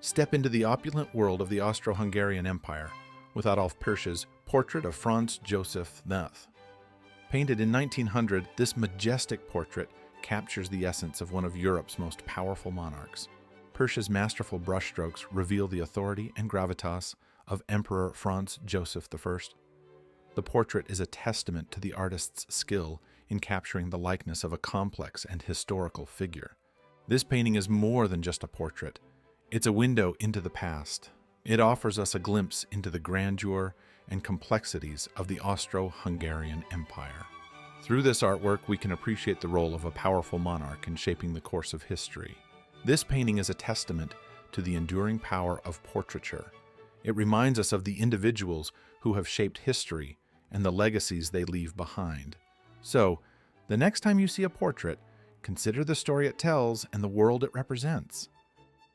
Step into the opulent world of the Austro-Hungarian Empire with Adolf Pirsch's Portrait of Franz Joseph I. Painted in 1900, this majestic portrait captures the essence of one of Europe's most powerful monarchs. Pirsch's masterful brushstrokes reveal the authority and gravitas of Emperor Franz Joseph I. The portrait is a testament to the artist's skill in capturing the likeness of a complex and historical figure. This painting is more than just a portrait. It's a window into the past. It offers us a glimpse into the grandeur and complexities of the Austro-Hungarian Empire. Through this artwork, we can appreciate the role of a powerful monarch in shaping the course of history. This painting is a testament to the enduring power of portraiture. It reminds us of the individuals who have shaped history and the legacies they leave behind. So, the next time you see a portrait, consider the story it tells and the world it represents.